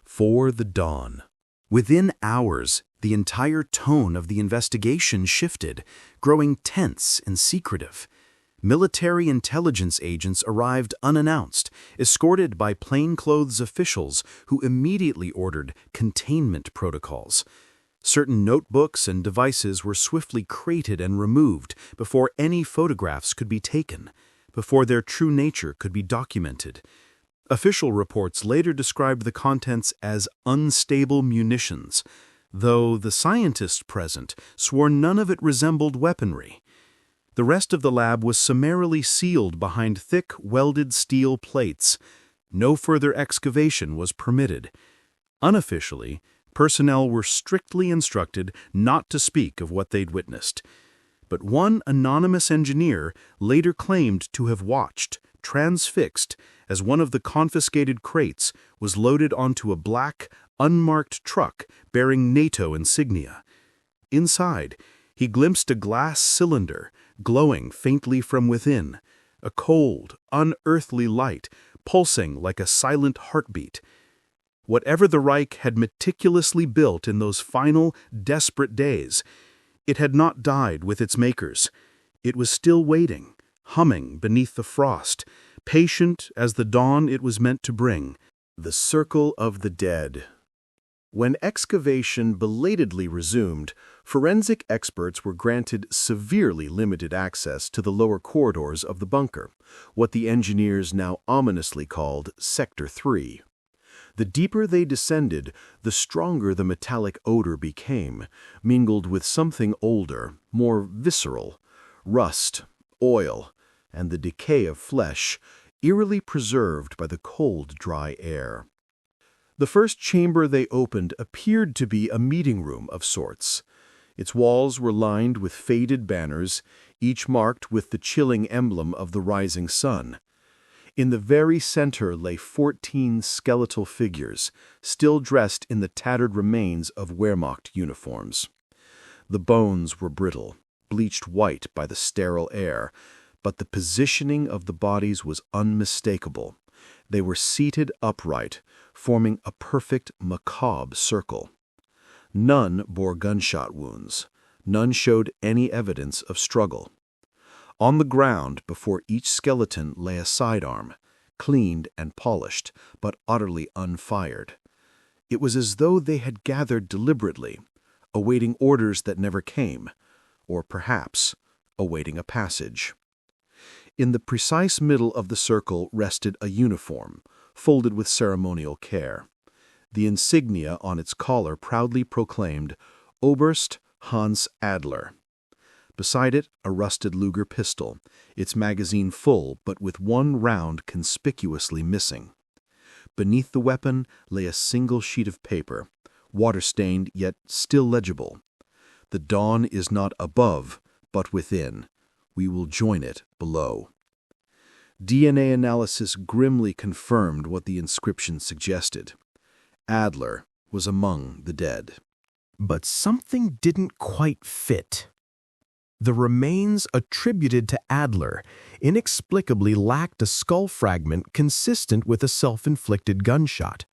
"For the Dawn." Within hours, the entire tone of the investigation shifted, growing tense and secretive. Military intelligence agents arrived unannounced, escorted by plainclothes officials who immediately ordered containment protocols. Certain notebooks and devices were swiftly crated and removed before any photographs could be taken, before their true nature could be documented. Official reports later described the contents as unstable munitions, though the scientists present swore none of it resembled weaponry. The rest of the lab was summarily sealed behind thick, welded steel plates. No further excavation was permitted. Unofficially, personnel were strictly instructed not to speak of what they'd witnessed. But one anonymous engineer later claimed to have watched, transfixed, as one of the confiscated crates was loaded onto a black, unmarked truck bearing NATO insignia. Inside, he glimpsed a glass cylinder, glowing faintly from within, a cold, unearthly light pulsing like a silent heartbeat. Whatever the Reich had meticulously built in those final, desperate days, it had not died with its makers. It was still waiting, humming beneath the frost, patient as the dawn it was meant to bring. The Circle of the Dead. When excavation belatedly resumed, forensic experts were granted severely limited access to the lower corridors of the bunker, what the engineers now ominously called Sector 3. The deeper they descended, the stronger the metallic odor became, mingled with something older, more visceral, rust, oil, and the decay of flesh, eerily preserved by the cold, dry air. The first chamber they opened appeared to be a meeting room of sorts. Its walls were lined with faded banners, each marked with the chilling emblem of the rising sun. In the very center lay 14 skeletal figures, still dressed in the tattered remains of Wehrmacht uniforms. The bones were brittle, bleached white by the sterile air, but the positioning of the bodies was unmistakable. They were seated upright, forming a perfect macabre circle. None bore gunshot wounds. None showed any evidence of struggle. On the ground before each skeleton lay a sidearm, cleaned and polished, but utterly unfired. It was as though they had gathered deliberately, awaiting orders that never came, or perhaps awaiting a passage. In the precise middle of the circle rested a uniform, folded with ceremonial care. The insignia on its collar proudly proclaimed Oberst Hans Adler. Beside it, a rusted Luger pistol, its magazine full but with one round conspicuously missing. Beneath the weapon lay a single sheet of paper, water-stained yet still legible. The dawn is not above, but within. We will join it below. DNA analysis grimly confirmed what the inscription suggested. Adler was among the dead. But something didn't quite fit. The remains attributed to Adler inexplicably lacked a skull fragment consistent with a self-inflicted gunshot.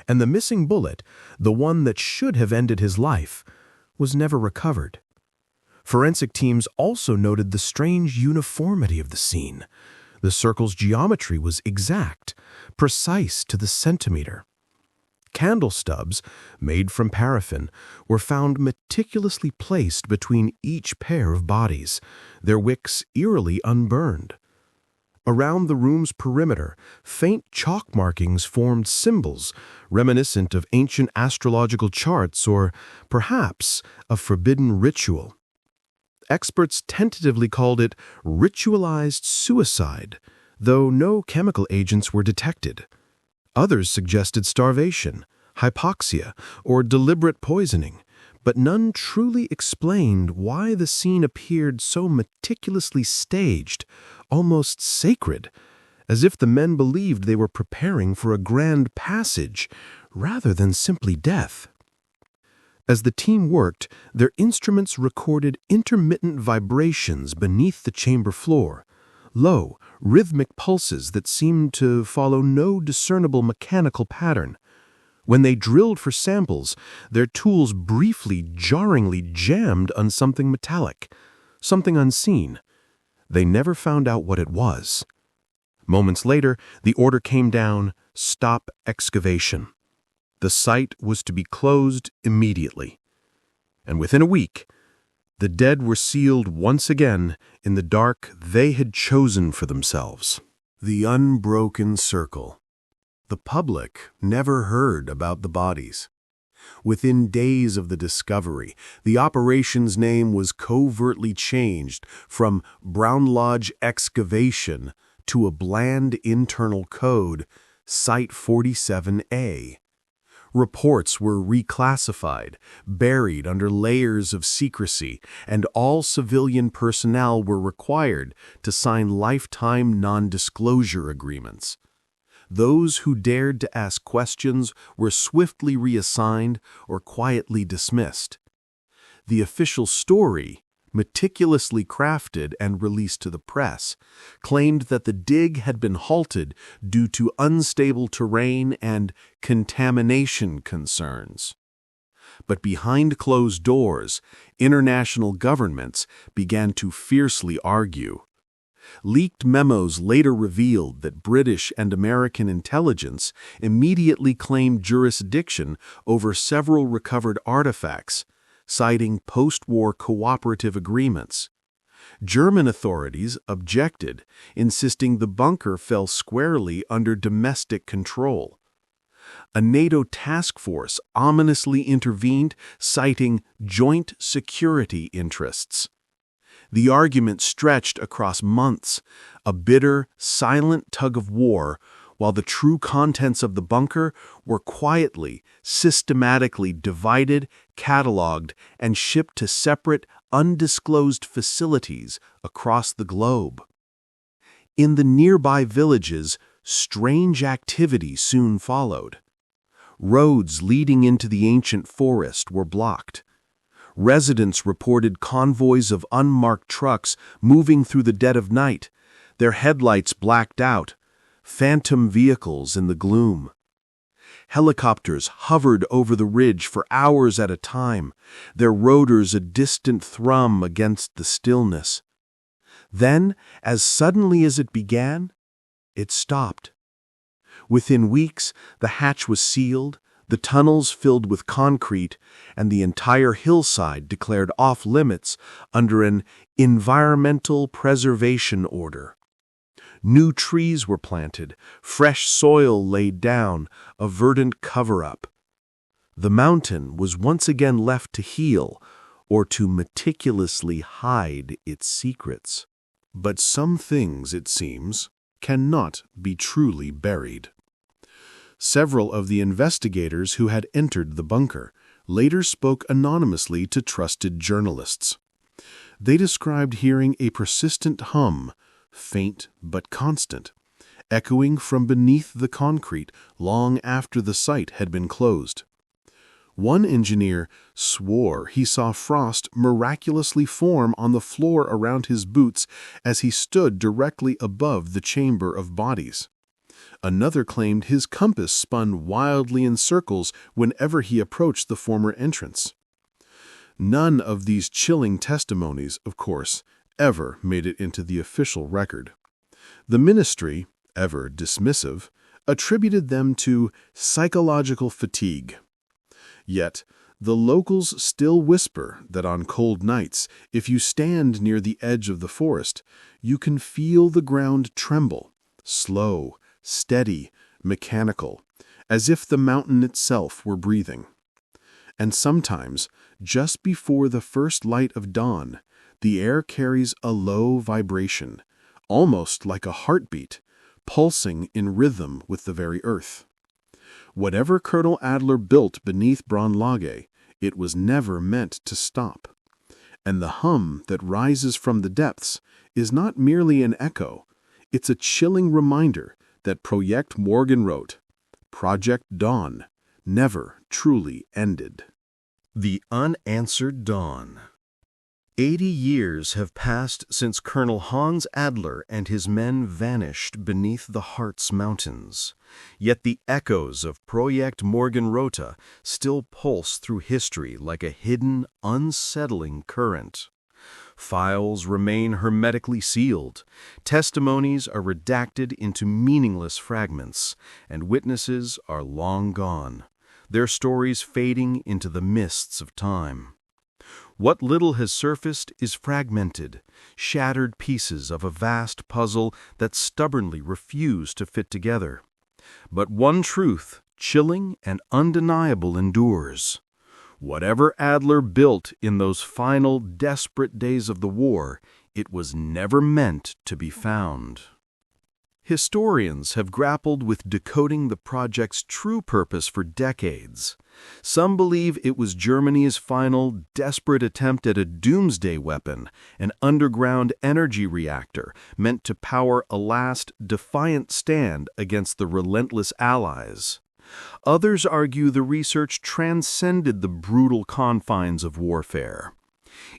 And the missing bullet, the one that should have ended his life, was never recovered. Forensic teams also noted the strange uniformity of the scene. The circle's geometry was exact, precise to the centimeter. Candle stubs, made from paraffin, were found meticulously placed between each pair of bodies, their wicks eerily unburned. Around the room's perimeter, faint chalk markings formed symbols reminiscent of ancient astrological charts or, perhaps, a forbidden ritual. Experts tentatively called it ritualized suicide, though no chemical agents were detected. Others suggested starvation, hypoxia, or deliberate poisoning, but none truly explained why the scene appeared so meticulously staged, almost sacred, as if the men believed they were preparing for a grand passage rather than simply death. As the team worked, their instruments recorded intermittent vibrations beneath the chamber floor, low, rhythmic pulses that seemed to follow no discernible mechanical pattern. When they drilled for samples, their tools briefly, jarringly jammed on something metallic, something unseen. They never found out what it was. Moments later, the order came down, stop excavation. The site was to be closed immediately. And within a week, the dead were sealed once again in the dark they had chosen for themselves. The unbroken circle. The public never heard about the bodies. Within days of the discovery, the operation's name was covertly changed from Brown Lodge Excavation to a bland internal code, Site 47A. Reports were reclassified, buried under layers of secrecy, and all civilian personnel were required to sign lifetime non-disclosure agreements. Those who dared to ask questions were swiftly reassigned or quietly dismissed. The official story, meticulously crafted and released to the press, claimed that the dig had been halted due to unstable terrain and contamination concerns. But behind closed doors, international governments began to fiercely argue. Leaked memos later revealed that British and American intelligence immediately claimed jurisdiction over several recovered artifacts, citing post-war cooperative agreements. German authorities objected, insisting the bunker fell squarely under domestic control. A NATO task force ominously intervened, citing joint security interests. The argument stretched across months, a bitter, silent tug-of-war, while the true contents of the bunker were quietly, systematically divided, catalogued, and shipped to separate, undisclosed facilities across the globe. In the nearby villages, strange activity soon followed. Roads leading into the ancient forest were blocked. Residents reported convoys of unmarked trucks moving through the dead of night, their headlights blacked out, phantom vehicles in the gloom. Helicopters hovered over the ridge for hours at a time, their rotors a distant thrum against the stillness. Then, as suddenly as it began, it stopped. Within weeks, the hatch was sealed, the tunnels filled with concrete, and the entire hillside declared off-limits under an environmental preservation order. New trees were planted, fresh soil laid down, a verdant cover-up. The mountain was once again left to heal, or to meticulously hide its secrets. But some things, it seems, cannot be truly buried. Several of the investigators who had entered the bunker later spoke anonymously to trusted journalists. They described hearing a persistent hum, faint but constant, echoing from beneath the concrete long after the site had been closed. One engineer swore he saw frost miraculously form on the floor around his boots as he stood directly above the chamber of bodies. Another claimed his compass spun wildly in circles whenever he approached the former entrance. None of these chilling testimonies, of course, ever made it into the official record. The ministry, ever dismissive, attributed them to psychological fatigue. Yet, the locals still whisper that on cold nights, if you stand near the edge of the forest, you can feel the ground tremble, slow, steady, mechanical, as if the mountain itself were breathing. And sometimes, just before the first light of dawn, the air carries a low vibration, almost like a heartbeat, pulsing in rhythm with the very earth. Whatever Colonel Adler built beneath Braunlage, it was never meant to stop. And the hum that rises from the depths is not merely an echo, it's a chilling reminder that Projekt Morgenrot, Project Dawn, never truly ended. The Unanswered Dawn. 80 years have passed since Colonel Hans Adler and his men vanished beneath the Harz Mountains. Yet the echoes of Projekt Morgenrot still pulse through history like a hidden, unsettling current. Files remain hermetically sealed, testimonies are redacted into meaningless fragments, and witnesses are long gone, their stories fading into the mists of time. What little has surfaced is fragmented, shattered pieces of a vast puzzle that stubbornly refuse to fit together. But one truth, chilling and undeniable, endures. Whatever Adler built in those final, desperate days of the war, it was never meant to be found. Historians have grappled with decoding the project's true purpose for decades. Some believe it was Germany's final, desperate attempt at a doomsday weapon, an underground energy reactor meant to power a last, defiant stand against the relentless Allies. Others argue the research transcended the brutal confines of warfare.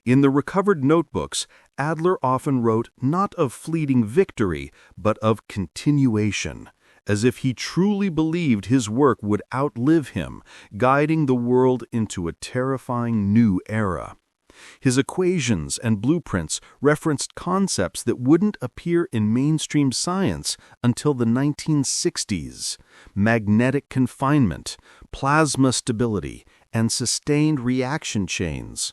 In the recovered notebooks, Adler often wrote not of fleeting victory, but of continuation, as if he truly believed his work would outlive him, guiding the world into a terrifying new era. His equations and blueprints referenced concepts that wouldn't appear in mainstream science until the 1960s: magnetic confinement, plasma stability, and sustained reaction chains.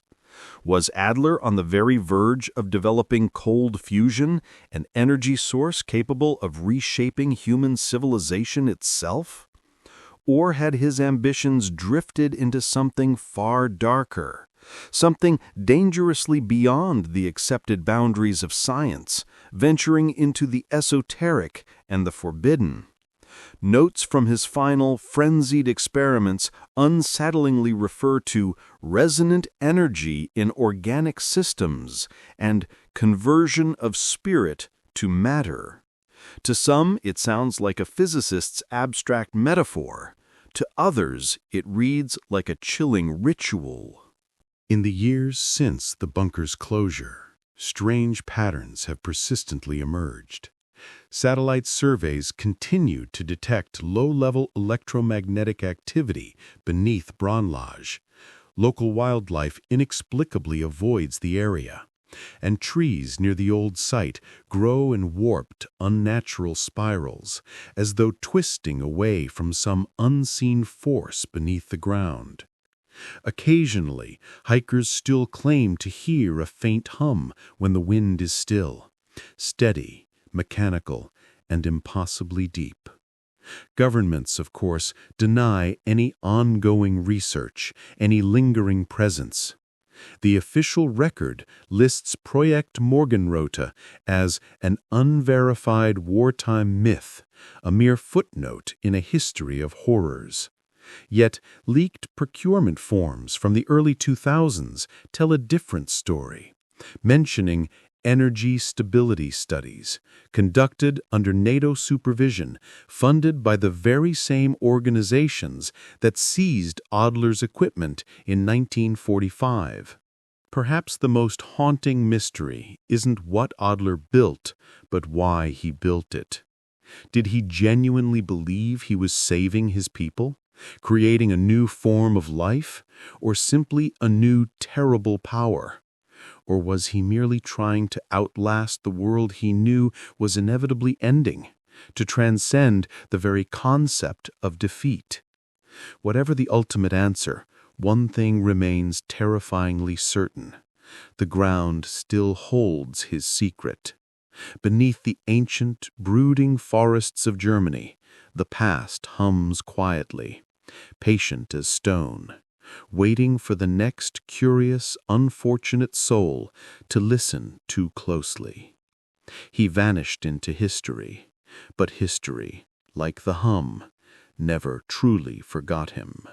Was Adler on the very verge of developing cold fusion, an energy source capable of reshaping human civilization itself? Or had his ambitions drifted into something far darker? Something dangerously beyond the accepted boundaries of science, venturing into the esoteric and the forbidden. Notes from his final frenzied experiments unsettlingly refer to resonant energy in organic systems and conversion of spirit to matter. To some, it sounds like a physicist's abstract metaphor. To others, it reads like a chilling ritual. In the years since the bunker's closure, strange patterns have persistently emerged. Satellite surveys continue to detect low-level electromagnetic activity beneath Braunlage. Local wildlife inexplicably avoids the area, and trees near the old site grow in warped, unnatural spirals, as though twisting away from some unseen force beneath the ground. Occasionally, hikers still claim to hear a faint hum when the wind is still, steady, mechanical, and impossibly deep. Governments, of course, deny any ongoing research, any lingering presence. The official record lists Projekt Morgenröte as an unverified wartime myth, a mere footnote in a history of horrors. Yet leaked procurement forms from the early 2000s tell a different story, mentioning energy stability studies conducted under NATO supervision, funded by the very same organizations that seized Adler's equipment in 1945. Perhaps the most haunting mystery isn't what Adler built, but why he built it. Did he genuinely believe he was saving his people, creating a new form of life, or simply a new terrible power? Or was he merely trying to outlast the world he knew was inevitably ending, to transcend the very concept of defeat? Whatever the ultimate answer, one thing remains terrifyingly certain: the ground still holds his secret. Beneath the ancient, brooding forests of Germany, the past hums quietly, patient as stone, waiting for the next curious, unfortunate soul to listen too closely. He vanished into history, but history, like the hum, never truly forgot him.